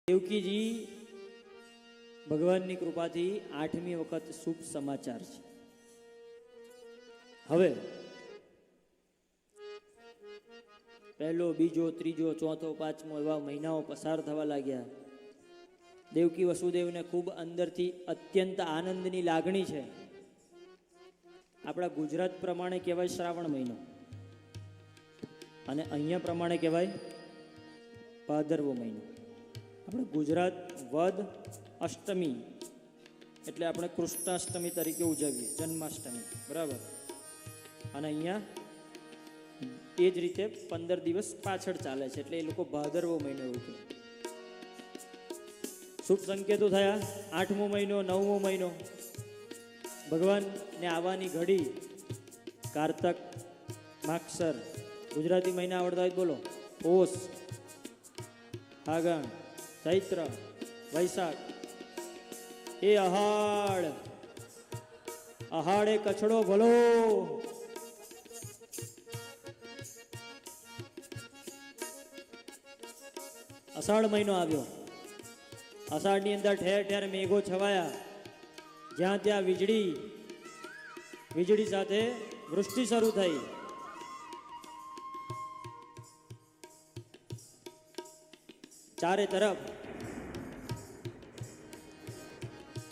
દેવકીજી ભગવાનની કૃપાથી 8મી વખત શુભ સમાચાર છે. હવે પહેલો, બીજો, ત્રીજો, ચોથો, પાંચમો એવા મહિનાઓ પસાર થવા લાગ્યા. દેવકી વસુદેવને ખૂબ અંદરથી અત્યંત આનંદની લાગણી છે. આપણા ગુજરાત પ્રમાણે કહેવાય શ્રાવણ મહિનો, અને અહીંયા પ્રમાણે કહેવાય ભાદરવો મહિનો. આપણે ગુજરાત વદ અષ્ટમી એટલે આપણે કૃષ્ણાષ્ટમી તરીકે ઉજવીએ, જન્માષ્ટમી, બરાબર. અને અહીંયા એ જ રીતે 15 દિવસ પાછળ ચાલે છે, એટલે એ લોકો ભાદરવો મહિનો એવું કહે. શુભ સંકેતો થયા. 8મો મહિનો, 9મો મહિનો, ભગવાનને આવવાની ઘડી કારતક, માગસર, ગુજરાતી મહિના આવડતા હોય બોલો, પોષ, ફાગણ, ચૈત્ર, વૈશાખ, એ અહાડ, અહાડે કચડો ભલો, અષાઢ મહિનો આવ્યો. અષાઢની અંદર ઠેર ઠેર મેઘો છવાયા, જ્યાં ત્યાં વીજળી સાથે વૃષ્ટિ શરૂ થઈ. ચારે તરફ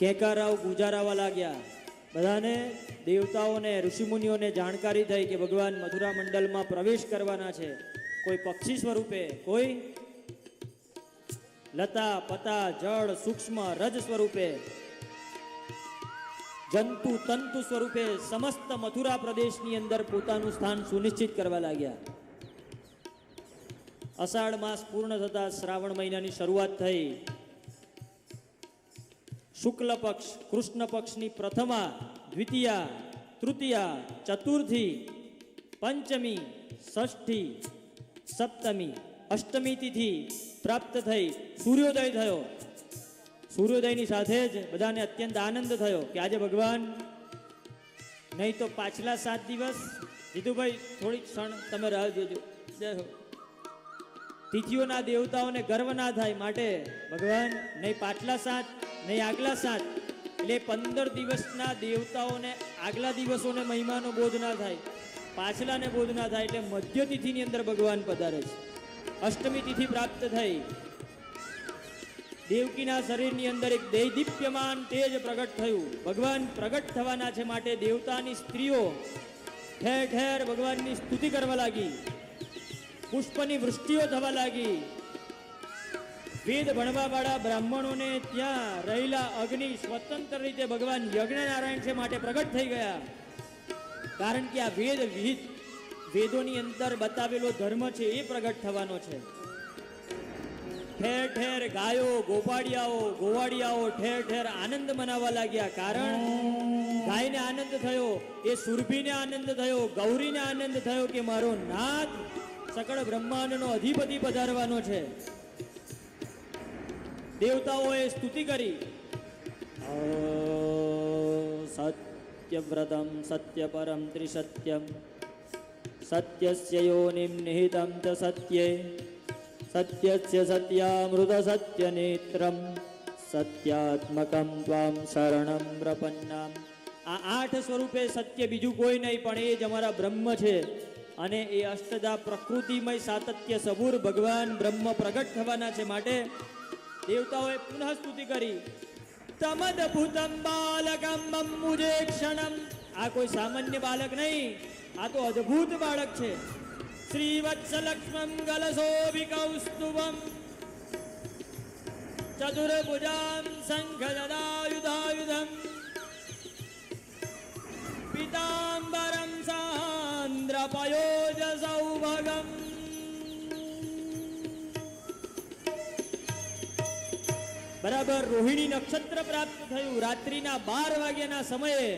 કેકારાવ ગુજારાવા લાગ્યા. બધાને, દેવતાઓને, ઋષિમુનિઓને જાણકારી થઈ કે ભગવાન મથુરા મંડળમાં પ્રવેશ કરવાના છે. કોઈ પક્ષી સ્વરૂપે, કોઈ લતા પતા જળ સૂક્ષ્મ રજ સ્વરૂપે, જંતુ તંતુ સ્વરૂપે સમસ્ત મથુરા પ્રદેશની અંદર પોતાનું સ્થાન સુનિશ્ચિત કરવા લાગ્યા. અષાઢ માસ પૂર્ણ થતા શ્રાવણ મહિનાની શરૂઆત થઈ. શુક્લ પક્ષ, કૃષ્ણ પક્ષની પ્રથમા, દ્વિતીયા, તૃતીયા, ચતુર્થી, પંચમી, ષષ્ઠી, સપ્તમી, અષ્ટમી તિથિ પ્રાપ્ત થઈ. સૂર્યોદય થયો. સૂર્યોદયની સાથે જ બધાને અત્યંત આનંદ થયો કે આજે ભગવાન, નહીં તો પાછલા 7 દિવસ, જીતુભાઈ થોડીક ક્ષણ તમે રાહ જોજો, તિથિઓના દેવતાઓને ગર્વ ના થાય માટે ભગવાન નહીં પાછલા 7 નહીં આગલા 7, એટલે 15 દિવસના દેવતાઓને આગલા દિવસોને મહિમાનો બોધ ના થાય, પાછલાને બોધ ના થાય, એટલે મધ્ય તિથિની અંદર ભગવાન પધારે છે. અષ્ટમી તિથિ પ્રાપ્ત થઈ. દેવકીના શરીરની અંદર એક દૈદીપ્યમાન તેજ પ્રગટ થયું. ભગવાન પ્રગટ થવાના છે માટે દેવતાની સ્ત્રીઓ ઠેર ઠેર ભગવાનની સ્તુતિ કરવા લાગી. પુષ્પની વૃષ્ટિઓ થવા લાગી. વેદ ભણવા વાળા બ્રાહ્મણોને ત્યાં રહેલા અગ્નિ સ્વતંત્ર રીતે ભગવાન યજ્ઞ નારાયણ છે માટે પ્રગટ થઈ ગયા. કારણ કે આ વેદ વિહિત, વેદોની અંદર બતાવેલો ધર્મ છે એ પ્રગટ થવાનો છે. ઠેર ઠેર ગાયો, ગોવાડિયાઓ ઠેર ઠેર આનંદ મનાવવા લાગ્યા. કારણ ગાયને આનંદ થયો, એ સુરભીને આનંદ થયો, ગૌરીને આનંદ થયો કે મારો નાથ સકળ બ્રહ્માંડનો અધિપતિ પધારવાનો છે. દેવતાઓએ સ્તુતિ કરી. સત્યવ્રતમ સત્યપરમ ત્રિસત્યમ સત્યસ્ય યોનિમ નિહિતમ ચ સત્યે સત્યસ્ય સત્યામૃત સત્યનેત્રમ સત્યાત્મકમ ત્વામ શરણમ પ્રપન્નામ. આ 8 સ્વરૂપે સત્ય બીજું કોઈ નહીં, પણ એ જ અમારા બ્રહ્મ છે. અને એ અષ્ટદા પ્રકૃતિમય સાતત્ય સબૂર ભગવાન બ્રહ્મ પ્રગટ થવાના છે માટે દેવતાઓએ પુનઃ સ્તુતિ કરી. તમદભૂતમ બાલકમ મમ્મુજે ક્ષણમ. આ કોઈ સામાન્ય બાલક નહીં, આ તો અદ્ભુત બાળક છે. શ્રીવત્સલક્ષ્મમ ગલશોભિકૌસ્તુભમ ચતુર્ભુજામ શંખદદાયુધાયુધમ પીતાંબરમ સાંદ્રપયોજ સૌભગમ. બરાબર રોહિણી નક્ષત્ર પ્રાપ્ત થયું. રાત્રિના 12 વાગ્યાના સમયે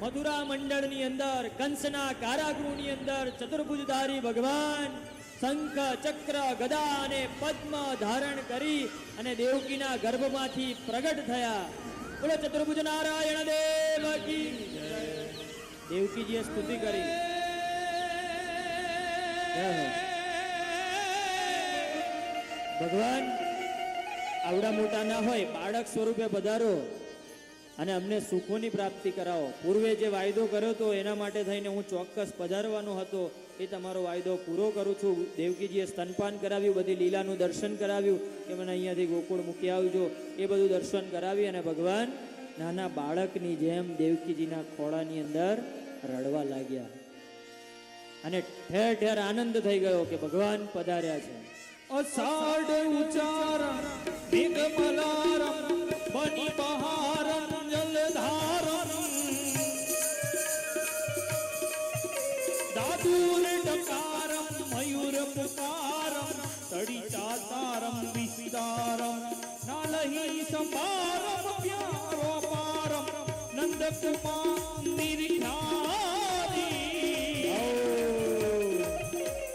મથુરા મંડળની અંદર, કંસના કારાગૃહની અંદર ચતુર્ભુજધારી ભગવાન શંખ, ચક્ર, ગદા અને પદ્મ ધારણ કરી અને દેવકીના ગર્ભમાંથી પ્રગટ થયા. બોલો ચતુર્ભુજ નારાયણ દેવ કી જય. દેવકીજીએ સ્તુતિ કરી. ભગવાન આવડા મોટા ના હોય, બાળક સ્વરૂપે પધારો અને અમને સુખોની પ્રાપ્તિ કરાવો. પૂર્વે જે વાયદો કર્યો હતો એના માટે થઈને હું ચોક્કસ પધારવાનો હતો, એ તમારો વાયદો પૂરો કરું છું. દેવકીજીએ સ્તનપાન કરાવ્યું, બધી લીલાનું દર્શન કરાવ્યું કે મને અહીંયાથી ગોકુળ મૂકી આવજો, એ બધું દર્શન કરાવી અને ભગવાન નાના બાળકની જેમ દેવકીજીના ખોળાની અંદર રડવા લાગ્યા અને ઠેર ઠેર આનંદ થઈ ગયો કે ભગવાન પધાર્યા છે. અષાઢ ઉચ્ચારણ મેઘમલારમ બની બહારમ જલધારમ દાદુર ડકારમ મયુર પુકારમ તડી ચાતારમ વિસ્તારમ નાલહી સંભારમ પ્યારો પારમ નંદકુમાર નિર્ખ્યારી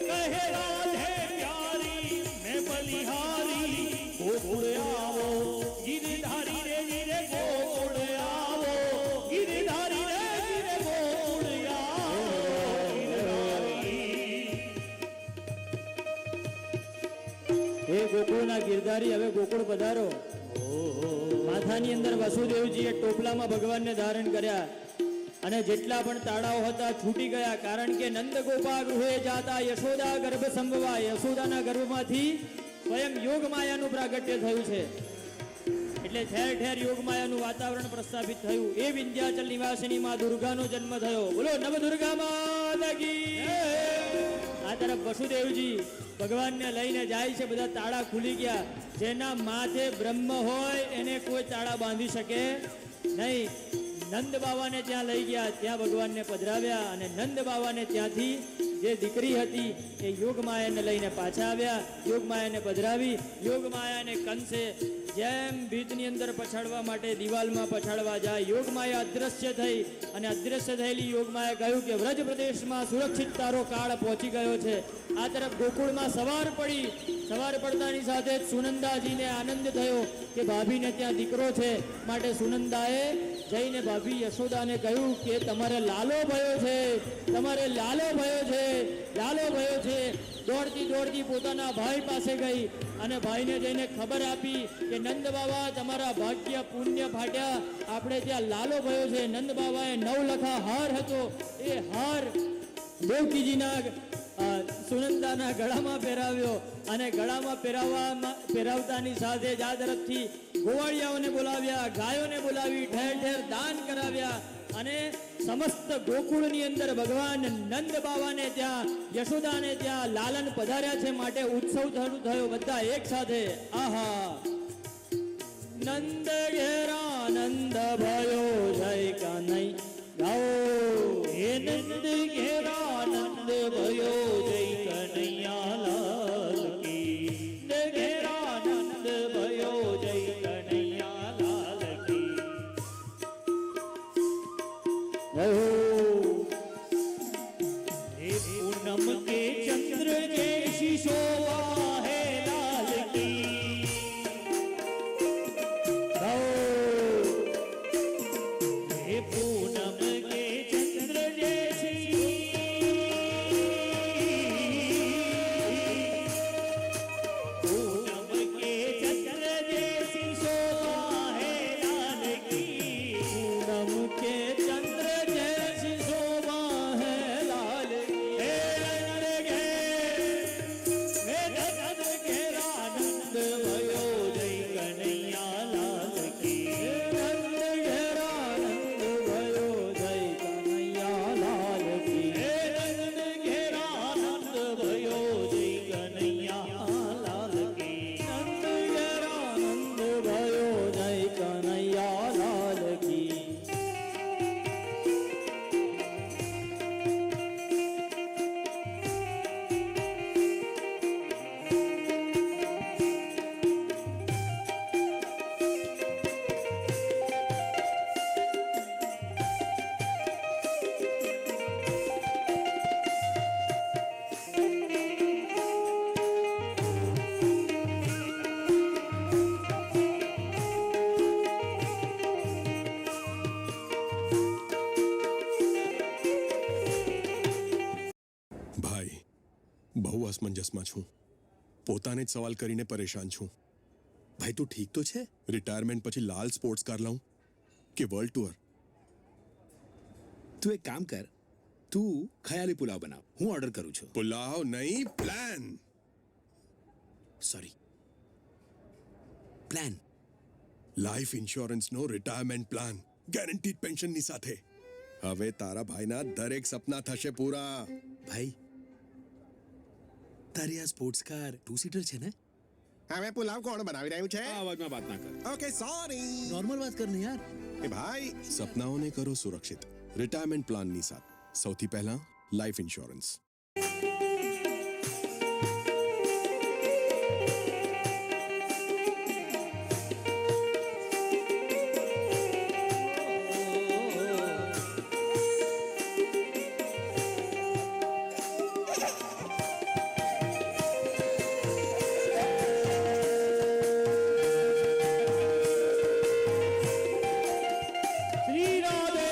કહે રાધે પ્યારી મેં બલિહારી ગોકુળ આવો ગિરધારી રે ગિરે ગોકુળ આવો ગિરધારી રે ગિરે ગોકુળ આવો હે ગોકુળના ગિરધારી, હવે ગોકુળ પધારો. માથાની અંદર વસુદેવજીએ ટોપલામાં ભગવાનને ધારણ કર્યા અને જેટલા પણ તાળાઓ હતા છૂટી ગયા, કારણ કે નંદ ગોપા ગૃહે જાતા યશોદા ગર્ભ સંભવા. યશોદાના ગર્ભમાંથી સ્વયં યોગ માયાનું પ્રાગટ્ય થયું છે, એટલે ઠેર ઠેર યોગ માયાનું વાતાવરણ પ્રસ્થાપિત થયું. એ વિંધ્યાચલ નિવાસિની માં દુર્ગાનો જન્મ થયો. બોલો નવ દુર્ગા માતા કી. આ તરફ વસુદેવજી ભગવાનને લઈને જાય છે, બધા તાળા ખુલી ગયા. જેના માથે બ્રહ્મ હોય એને કોઈ તાળા બાંધી શકે નહીં. નંદ બાવાને ત્યાં લઈ ગયા, ત્યાં ભગવાનને પધરાવ્યા અને નંદ બાવાને ત્યાંથી જે દીકરી હતી એ યોગમાયાને લઈને પાછા આવ્યા. યોગમાયાને પધરાવી. યોગમાયાને કંસે જેમ ભીતની અંદર પછાડવા માટે દિવાલમાં પછાડવા જાય, યોગમાયા અદ્રશ્ય થઈ અને અદ્રશ્ય થયેલી યોગમાયા કહ્યું કે વ્રજ પ્રદેશમાં સુરક્ષિત તારો કાળ પહોંચી ગયો છે. આ તરફ ગોકુળમાં સવાર પડી. સવાર પડતાની સાથે જ સુનંદાજીને આનંદ થયો કે ભાભીને ત્યાં દીકરો છે, માટે સુનંદાએ જઈને ભાભી યશોદાને કહ્યું કે તમારે લાલો ભયો છે, તમારે લાલો ભયો છે, લાલો ભયો છે. દોડતી દોડતી પોતાના ભાઈ પાસે ગઈ અને ભાઈને જઈને ખબર આપી કે નંદ બાબા તમારા ભાગ્ય પુણ્ય ફાટ્યા, આપણે ત્યાં લાલો ભયો છે. નંદ બાબાએ 9 લખા હાર હતો, એ હાર દેવકીજીના સુનંદાના ગળામાં પહેરાવ્યો અને ગળામાં પહેરાવતાની સાથે જ આ તરફથી ગોવાળિયાઓને બોલાવ્યા, ગાયોને બોલાવી, ઠેર ઠેર દાન કરાવ્યા અને સમસ્ત ગોકુળની અંદર ભગવાન નંદ બાવાને ત્યાં યશોદાને ત્યાં લાલન પધાર્યા છે, માટે ઉત્સવ શરૂ થયો. બધા એક સાથે આહા. નંદ ઘેરા નંદ ભયો જય કનૈ ગાઓ. હે નંદ ઘેરા નંદ ભયો જય કનૈયા લાલ કી. નંદ ઘેરા નંદ ભયો જય કનૈયા લાલ કી. જય હો. હે પૂનમ કે ચંદ્ર જૈસી શોભા હે લાલ કી. ગાઓ. હે પૂનમ કે ચંદ્ર જૈસી પૂનમ કે ચંદ્ર જૈસી શોભા હે લાલ કી. પૂનમ કે ચંદ્ર જૈસી શોભા હે લાલ કી. હે નંદ ઘેરા નંદ ભયો જય કનૈયા લાલ કી. નંદ ઘેરા નંદ ભયો જય કનૈયા લાલ કી. હે નંદ ઘેરા નંદ ભયો જય કનૈયા લાલ કી. નંદ ઘેરા નંદ ભયો જય કનૈયા લાલ કી. ભાઈ, બહુ અસમંજસમાં છું. પોતાને જ સવાલ કરીને પરેશાન છું. ભાઈ તું ઠીક તો છે? રિટાયરમેન્ટ પછી લાલ સ્પોર્ટ્સ કાર લાવું કે વર્લ્ડ ટૂર? તું એક કામ કર, તું ખયાલી પુલાવ બનાવ, હું ઓર્ડર કરું છું. પુલાવ નહીં, પ્લાન. Sorry, plan. લાઈફ ઇન્સ્યોરન્સનો રિટાયરમેન્ટ પ્લાન, ગેરંટીડ પેન્શનની સાથે. હવે તારા ભાઈના દરેક સપના થશે પૂરા. ભાઈ, તારી આ સ્પોર્ટ્સ કાર 2 સીટર છે ને? હવે પુલાવ કોણ બનાવી રહ્યું છે? આ અવાજમાં વાત ના કર. Okay sorry. નોર્મલ વાત કર ને યાર. એ ભાઈ, સપનાઓને કરો સુરક્ષિત રિટાયરમેન્ટ પ્લાનની સાથે. સૌથી પહેલા લાઈફ ઇન્સ્યોરન્સ. શ્રી રાધે.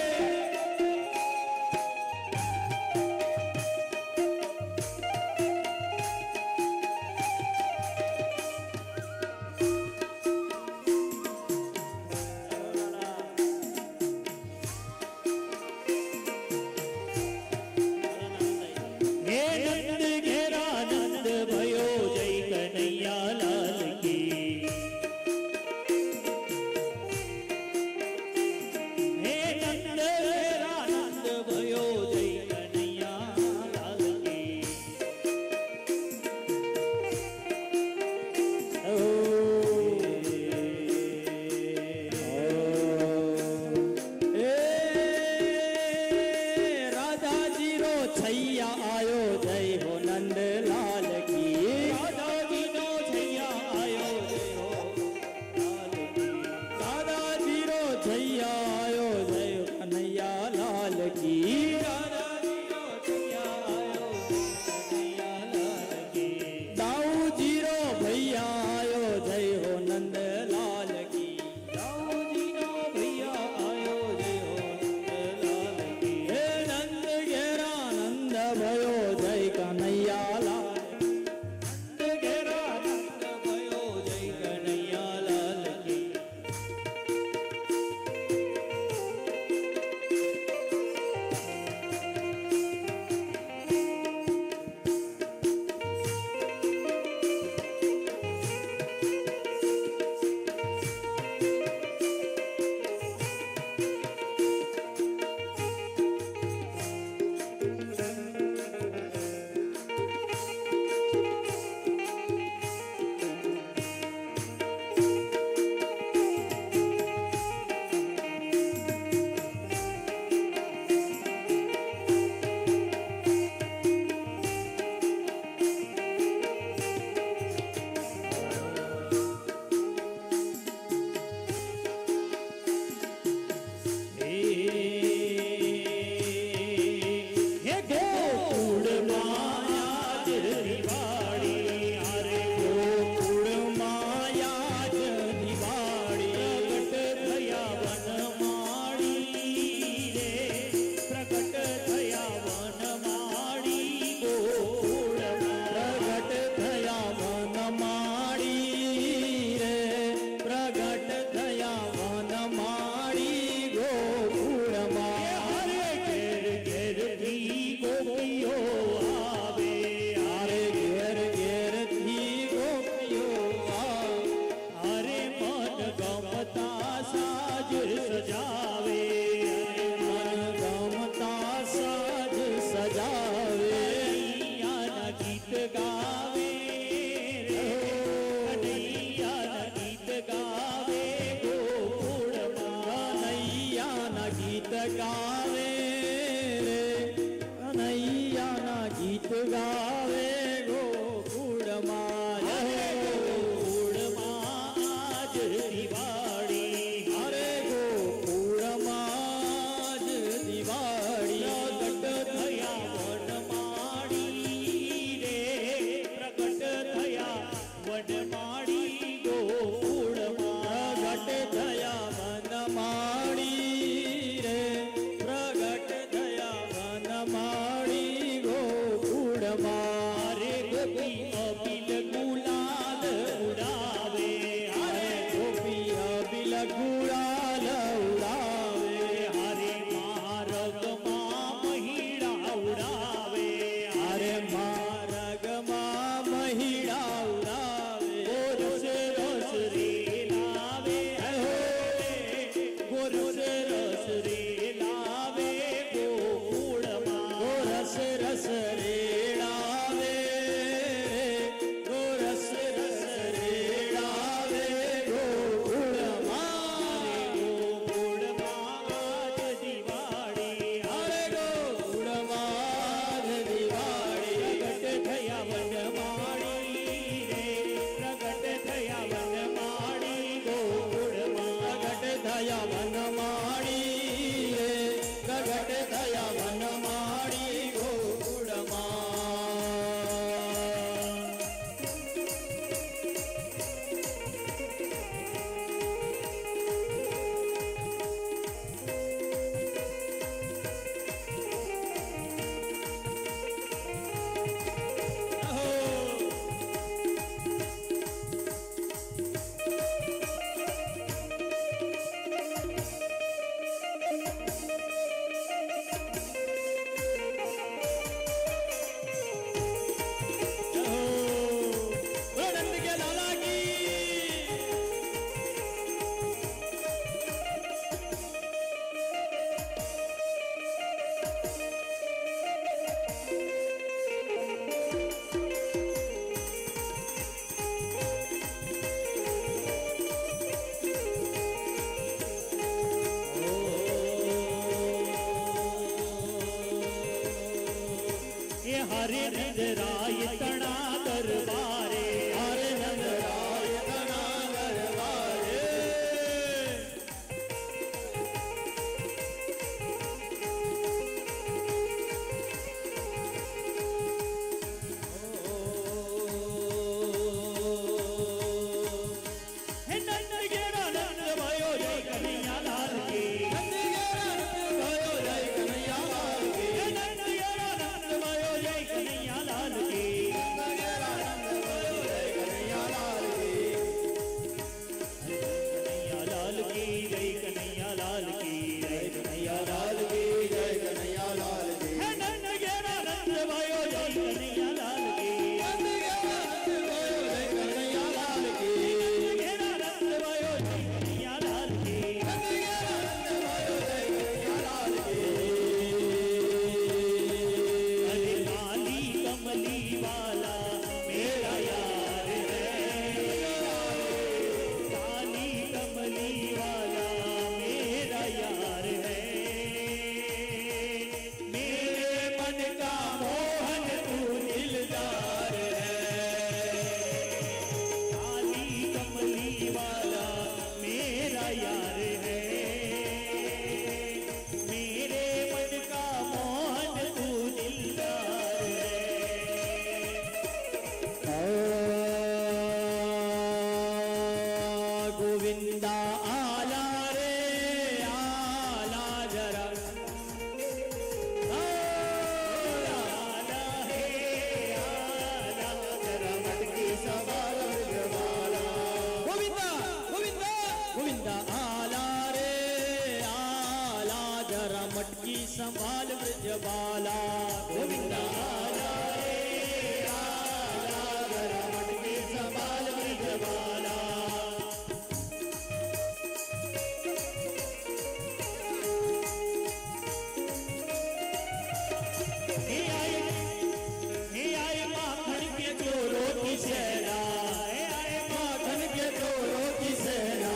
હે નંદ ઘેરા નંદ ભયો જય કનૈયા લાલ કી. હે નંદ ઘેરા નંદ ભયો જય કનૈયા લાલ કી. રાધાજી રો છૈયા આયો જય હો નંદ લાલ કી. રાધાજીનો છૈયા આયો જય હો લાલ કી. દાદાજી રો છૈયા આયો જય હો કનૈયા લાલ કી. રાધાજીનો છૈયા આયો જય કનૈયા લાલ કી. દાઉજી રો ભૈયા આયો જય હો નંદ લાલ કી. દાઉજીનો ભૈયા આયો જય હો નંદ લાલ કી. હે નંદ ઘેરા નંદ ભયો જય કનૈયા લાલ. નંદ ઘેરા નંદ ભયો જય કનૈયા લાલ કી. હે ગોકુળમાં આજ દિવાળી. અરે ગોકુળમાં યાદ દિવાળી. પ્રગટ થયા વનમાળી રે. પ્રગટ થયા વનમાળી ગોકુળમાં. પ્રગટ થયા વનમાળી રે. પ્રગટ થયા વનમાળી ગોકુળમાં. હરે ઘેર ઘેરથી ગોપીઓ આવે. હારે ઘેર ઘેરથી ગોપીઓ આવે. હરે મન ગમતા સાજ સજાવે. મન ગમતા સાજ સજાવે. કનૈયાના ગીત ગાવે રે. કનૈયાના ગીત ગાવે ગોકુળમાં. કનૈયાના ગીત ગાવે રે. કનૈયાના ગીત ગાવે ગોકુળમાં. હરે ગોકુળમાં આજ દિવાળી. હરે ગોકુળમાં જ દિવાળી. પ્રગટ થયા વનમાળી રે. પ્રગટ થયા વનમાળી ગોકુળમાં. પ્રગટ થયા વનમાળી રે. નંદરાય તણા દરબારે અરે નંદરાય તણા દરબારે હે નંદ ઘેરા નંદ ભયો જય કનૈયા લાલ કી નંદ ઘેરા નંદ ભયો જય કનૈયા લાલ કી હે નંદ ઘેરા નંદ ભયો જય કનૈયા લાલ કી નંદ ઘેરા નંદ ભયો જય કનૈયા લાલ કી કનૈયા લાલ કી જય કનૈયા લાલ કી જય કનૈયા લાલ કી જય કનૈયા લાલ કી હે નંદ ઘેરા નંદ ભયો જય કનૈયા લાલ કી નંદ ઘેરા નંદ ભયો જય કનૈયા લાલ કી ઘેરા નંદ ભયો જય કનૈયા લાલ કી નંદ ઘેરા નંદ ભયો જય કનૈયા લાલ કી અરે લાલી કમલી વાલા મેરા યાર હૈ लाली कमली वाला मेरा यार है मेरे मन का मोहन तू दिलदार है लाली कमली वाला मेरा यार है मेरे मन का मोहन तू दिलदार है ગોવિંદા આલા રે આલા જરા आला है आला जरा मटकी सवार जवाला ગોવિંદા ગોવિંદા ગોવિંદા આલા રે આલા જરા મટકી સંભાળ વ્રજબાલા ગોવિંદા આલા રે આલા જરા મટકી સંભાળ વ્રજબાલા हे आए माखन के चोरों की सेना हे आए माखन के चोरों की सेना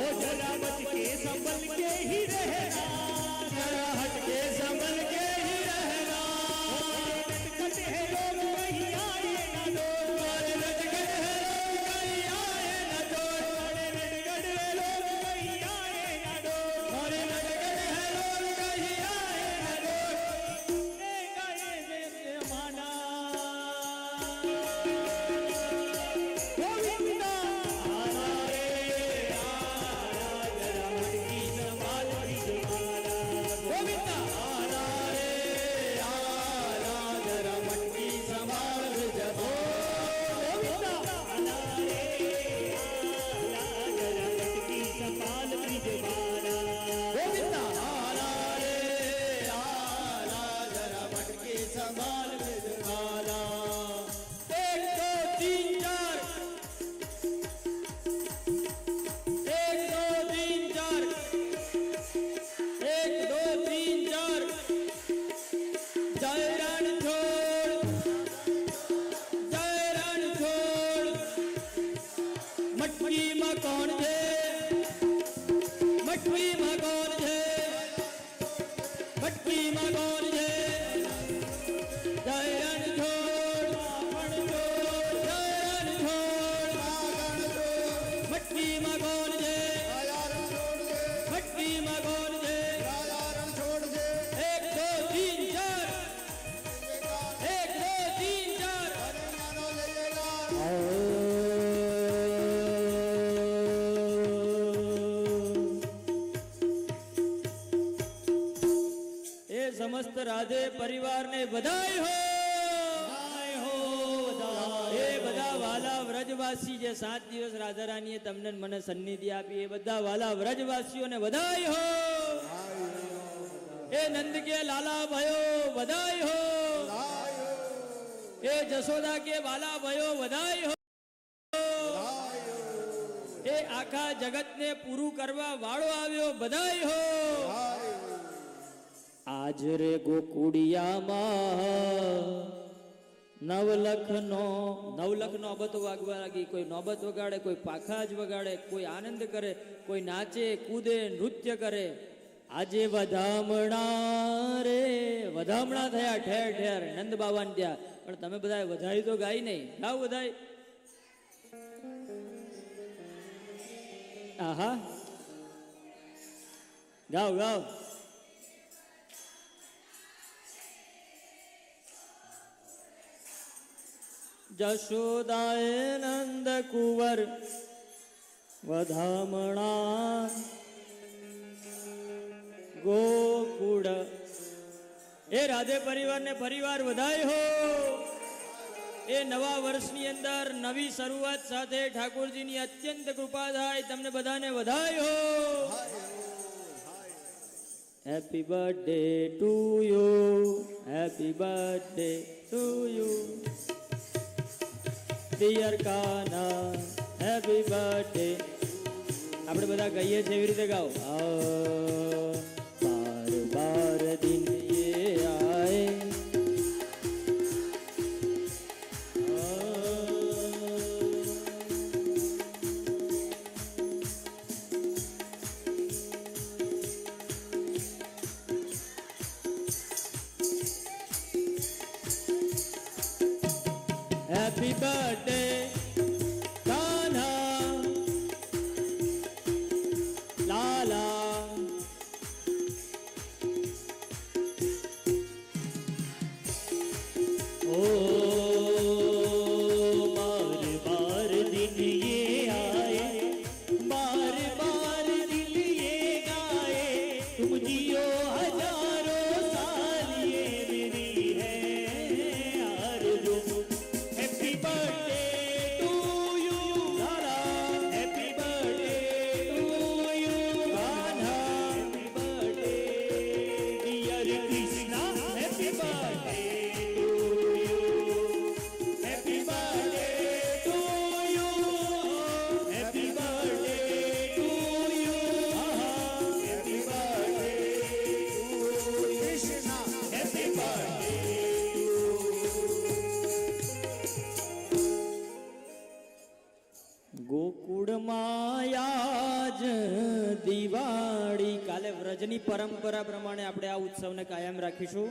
ओ जरा बच के संभल के ही रहना जरा हट के संभल के ही रहना नटखट है लोग कहीं आए ना दो तुम्हारे नटखट है लोग कहीं आए न डोर नटखट है लोग कहीं आए ना दो तुम्हारे नटखट है लोग कहीं आए न डोर गाए जय माना गोविंदा आला रे आला जरा मटकी संभाल व्रजबाला गोविंदा आला रे आला जरा मटकी संभाल व्रजबाला गोविंदा आला रे आला जरा मटकी संभाल ब्रिजवाला गोविंदा आला रे आला जरा मटकी संभाल व्रजबाला एक दो तीन चार एक दो तीन चार एक दो तीन चार जय रणछोड़ मटकी में कौन है मटकी में कौन है मटकी में कौन है जय रणछोड़ जय रणछोड़ मटकी में कौन है मटकी में कौन है एक दो तीन चार एक दो तीन चार એ સમસ્ત રાધે પરિવારને બધાઈ હો એ બધા વાલા વ્રજવાસી જે 7 દિવસ રાધા રાણીએ તમને ને મને સન્નિધિ આપી એ બધા વાલા વ્રજવાસીઓને બધાઈ હો એ નંદ કે લાલા ભયો બધાઈ હો એ જશોદા કે વાલા ભયો બધાઈ હો એ આખા જગતને પૂરું કરવા વાળો આવ્યો બધાઈ હો આજ રે ગોકુડિયામાં નવલખનો અબત વાગવા લાગી. કોઈ નોબત વગાડે, કોઈ પાખાજ વગાડે, કોઈ આનંદ કરે, કોઈ નાચે કૂદે નૃત્ય કરે. આજે વધામણા રે વધામણા થયા ઠેર ઠેર નંદ બાબાને ત્યાં. પણ તમે બધા વધાઈ તો ગાઈ નહીં. ગાવ વધાઈ. આહા, ગાવ ગાવ. જશોદાએ નંદ કુંવર વધામણા ગોકુળ. એ રાધે પરિવારને પરિવાર વધાય હો. એ નવા વર્ષની અંદર નવી શરૂઆત સાથે ઠાકોરજીની અત્યંત કૃપા થાય. તમને બધાને વધાય હો. Happy birthday to you, happy birthday to you dear Kana, happy birthday. આપણે બધા કહીએ છીએ એવી રીતે ગાઓ. બાર બાર દિન યે આએ, હેપી બર્થડે કાન્હા લાલા. ओ बार बार दिन ये आए, बार बार दिल ये गाए, तुम जियो हजारों साल ये मेरी है आरज़ू. Happy birthday to you Lala, happy birthday to you Kanha, happy birthday dear Krishna, happy birthday to you, happy birthday to you, happy birthday to you, happy birthday to Krishna, happy birthday. ગોકુળમાં આજ દિવાળી. કાલે વ્રજની પરંપરા પ્રમાણે આપણે આ ઉત્સવને કાયમ રાખીશું.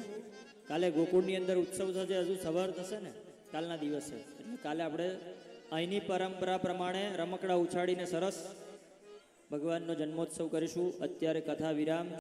કાલે ગોકુળની અંદર ઉત્સવ થશે, હજુ સવાર થશે ને કાલના દિવસે. એટલે કાલે આપણે અહીંની પરંપરા પ્રમાણે રમકડા ઉછાળીને સરસ ભગવાનનો જન્મોત્સવ કરીશું. અત્યારે કથા વિરામ.